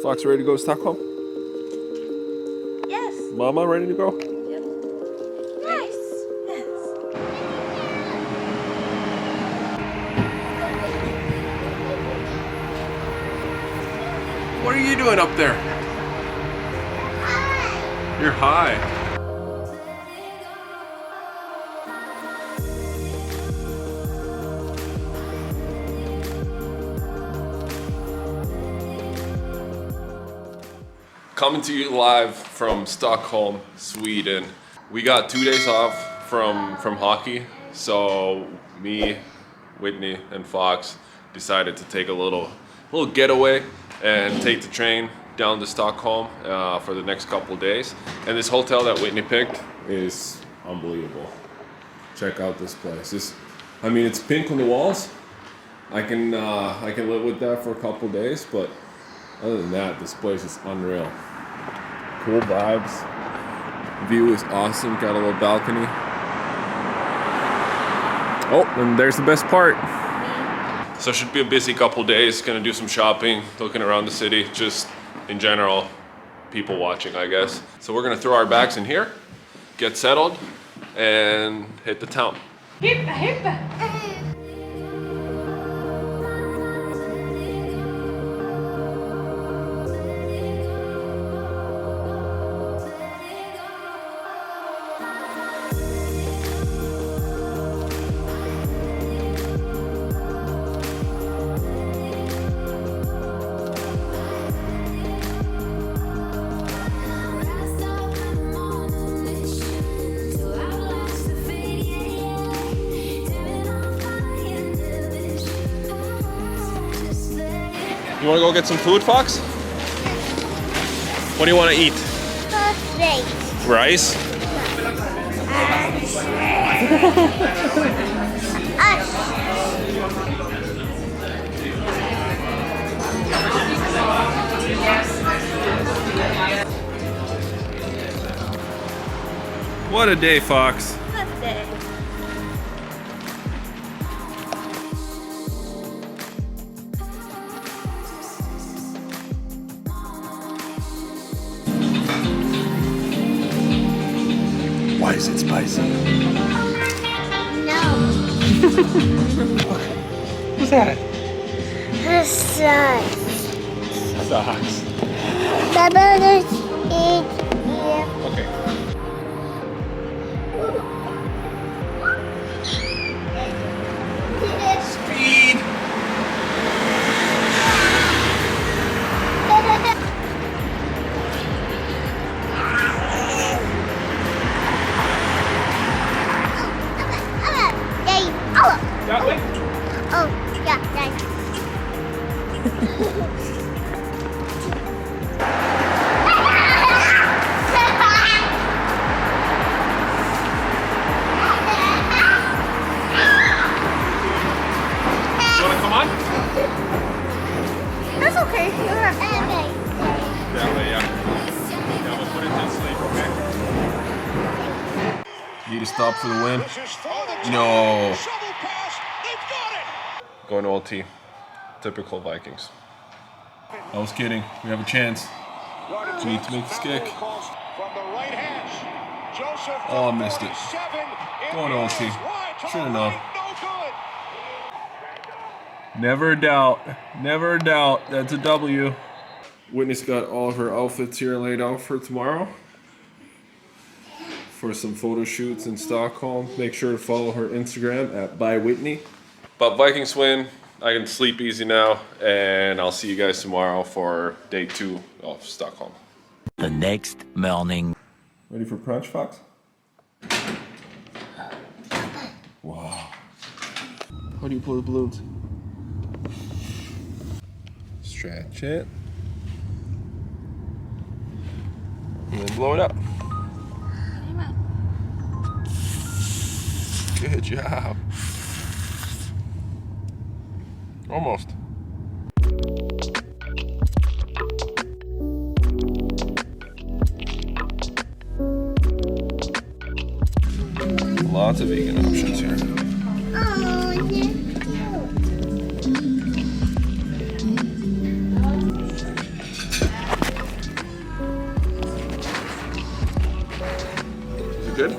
Fox ready to go to Stockholm? Yes. Mama ready to go? Yep. Nice. Yes. What are you doing up there? You're high. Coming to you live from Stockholm, Sweden. We got 2 days off from hockey, so me, Whitney, and Fox decided to take a little getaway and take the train down to Stockholm for the next couple days. And this hotel that Whitney picked is unbelievable. Check out this place. I mean, it's pink on the walls. I can live with that for a couple days, but other than that, this place is unreal. Cool vibes. View is awesome. Got a little balcony. Oh, and there's the best part. So it should be a busy couple days. Gonna do some shopping, looking around the city, just in general, people watching, I guess. So we're gonna throw our bags in here, get settled, and hit the town. Hippa, hippa. You wanna go get some food, Fox? What do you wanna eat? Rice. What a day, Fox. Good day. Why is it spicy? No. What's that? The sun. Socks. Baba, let's eat here. Okay. Speed. That way? Oh, yeah, thanks. You wanna come on? That's okay. That way, yeah. Yeah, we'll put it to sleep, okay? Need to stop for the win. No. Going to OT. Typical Vikings. I was kidding. We have a chance. We need to make this kick. Oh, I missed it. Going to OT. Should have known. Never doubt. Never doubt. That's a W. Whitney's got all of her outfits here laid out for tomorrow. For some photo shoots in Stockholm. Make sure to follow her Instagram at @bywhitney. But Vikings win. I can sleep easy now, and I'll see you guys tomorrow for day 2 of Stockholm. The next morning. Ready for crunch, Fox? Wow. How do you pull the balloons? Stretch it. And then blow it up. Good job. Almost. Lots of vegan options here. Oh, yeah. Good?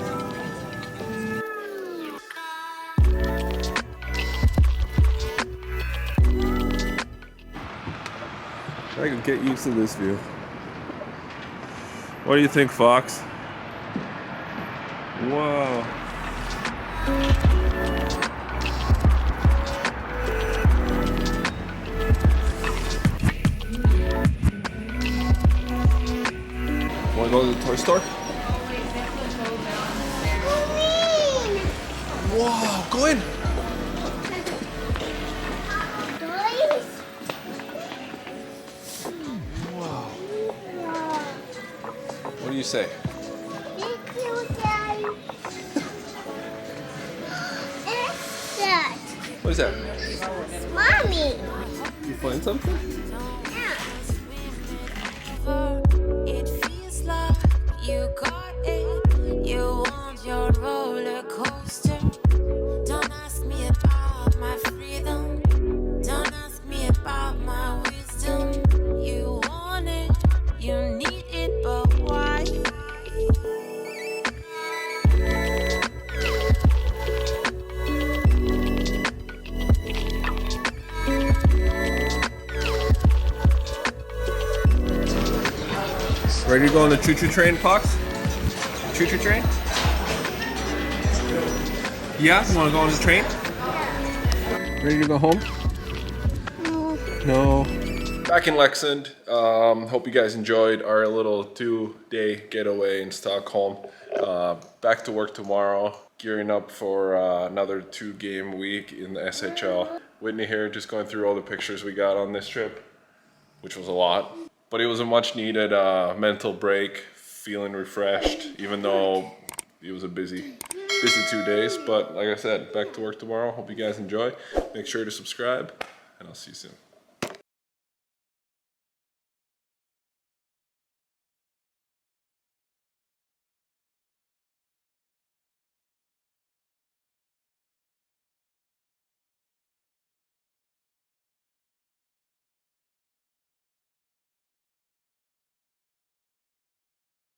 I can get used to this view. What do you think, Fox? Whoa. Wanna go to the toy store? Whoa, go in. Toys? Wow. What do you say? Thank you, Daddy. What's that? What is that? Mommy. You find something? Yeah. It feels like you got it. You want your roller coaster. Don't ask me about my freedom. Don't ask me about my wisdom. You want it, you need it, but why? Ready to go on the choo-choo train, Fox? Choo-choo train? Yeah? You want to go on the train? Ready to go home? No. Back in Leksand. Hope you guys enjoyed our little 2-day getaway in Stockholm. Back to work tomorrow. Gearing up for another 2-game week in the SHL. Whitney here, just going through all the pictures we got on this trip, which was a lot. But it was a much needed mental break, feeling refreshed, even though it was a busy 2 days. But like I said, back to work tomorrow. Hope you guys enjoy. Make sure to subscribe, and I'll see you soon.